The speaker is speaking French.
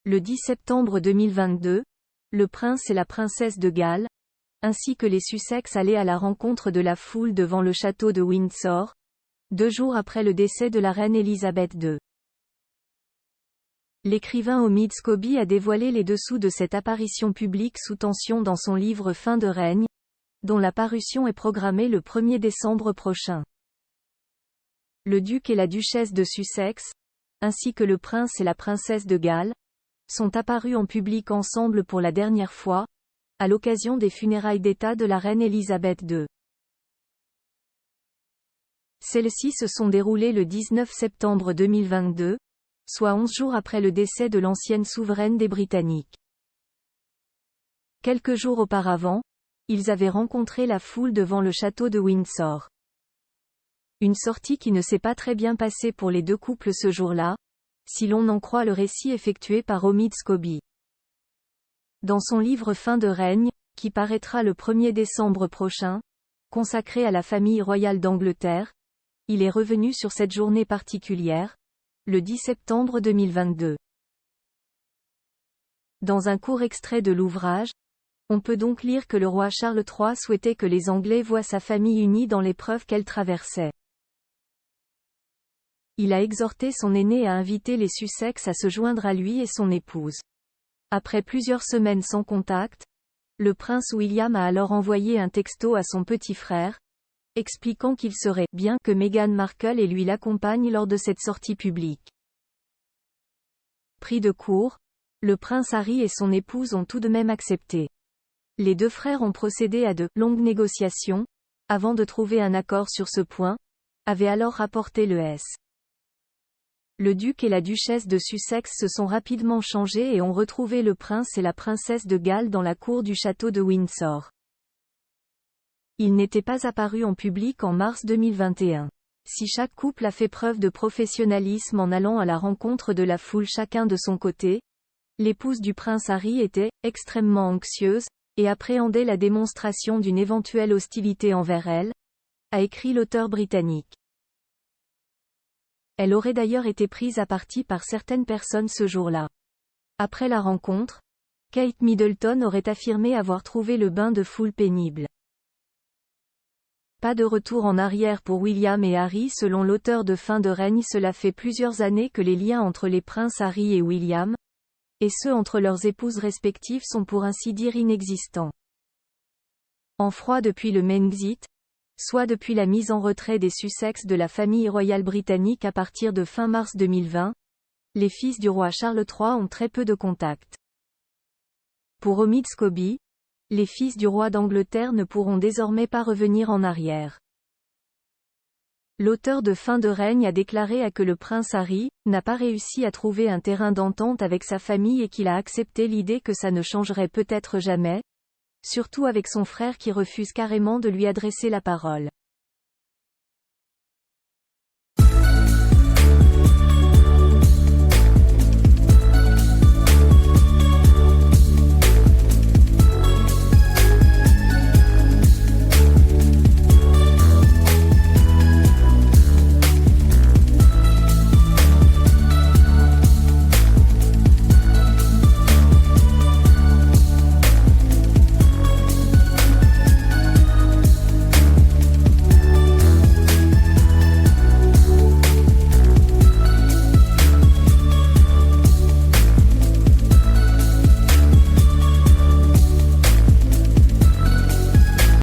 Le 10 septembre 2022, le prince et la princesse de Galles, ainsi que les Sussex allaient à la rencontre de la foule devant le château de Windsor, 2 jours après le décès de la reine Elisabeth II. L'écrivain Omid Scobie a dévoilé les dessous de cette apparition publique sous tension dans son livre Fin de règne, dont la parution est programmée le 1er décembre prochain. Le duc et la duchesse de Sussex, ainsi que le prince et la princesse de Galles, sont apparus en public ensemble pour la dernière fois, à l'occasion des funérailles d'État de la reine Elisabeth II. Celles-ci se sont déroulées le 19 septembre 2022, soit 11 jours après le décès de l'ancienne souveraine des Britanniques. Quelques jours auparavant, ils avaient rencontré la foule devant le château de Windsor. Une sortie qui ne s'est pas très bien passée pour les deux couples ce jour-là, si l'on en croit le récit effectué par Omid Scobie. Dans son livre Fin de règne, qui paraîtra le 1er décembre prochain, consacré à la famille royale d'Angleterre, il est revenu sur cette journée particulière, le 10 septembre 2022. Dans un court extrait de l'ouvrage, on peut donc lire que le roi Charles III souhaitait que les Anglais voient sa famille unie dans l'épreuve qu'elle traversait. Il a exhorté son aîné à inviter les Sussex à se joindre à lui et son épouse. Après plusieurs semaines sans contact, le prince William a alors envoyé un texto à son petit frère, expliquant qu'il serait bien que Meghan Markle et lui l'accompagnent lors de cette sortie publique. Pris de court, le prince Harry et son épouse ont tout de même accepté. Les deux frères ont procédé à de longues négociations, avant de trouver un accord sur ce point, avait alors rapporté le S. Le duc et la duchesse de Sussex se sont rapidement changés et ont retrouvé le prince et la princesse de Galles dans la cour du château de Windsor. Ils n'étaient pas apparus en public en mars 2021. Si chaque couple a fait preuve de professionnalisme en allant à la rencontre de la foule chacun de son côté, l'épouse du prince Harry était extrêmement anxieuse et appréhendait la démonstration d'une éventuelle hostilité envers elle, a écrit l'auteur britannique. Elle aurait d'ailleurs été prise à partie par certaines personnes ce jour-là. Après la rencontre, Kate Middleton aurait affirmé avoir trouvé le bain de foule pénible. Pas de retour en arrière pour William et Harry selon l'auteur de Fin de règne. Cela fait plusieurs années que les liens entre les princes Harry et William, et ceux entre leurs épouses respectives sont pour ainsi dire inexistants. En froid depuis le Brexit, soit depuis la mise en retrait des Sussex de la famille royale britannique à partir de fin mars 2020, les fils du roi Charles III ont très peu de contacts. Pour Omid Scobie, les fils du roi d'Angleterre ne pourront désormais pas revenir en arrière. L'auteur de Fin de règne a déclaré à que le prince Harry n'a pas réussi à trouver un terrain d'entente avec sa famille et qu'il a accepté l'idée que ça ne changerait peut-être jamais, surtout avec son frère qui refuse carrément de lui adresser la parole.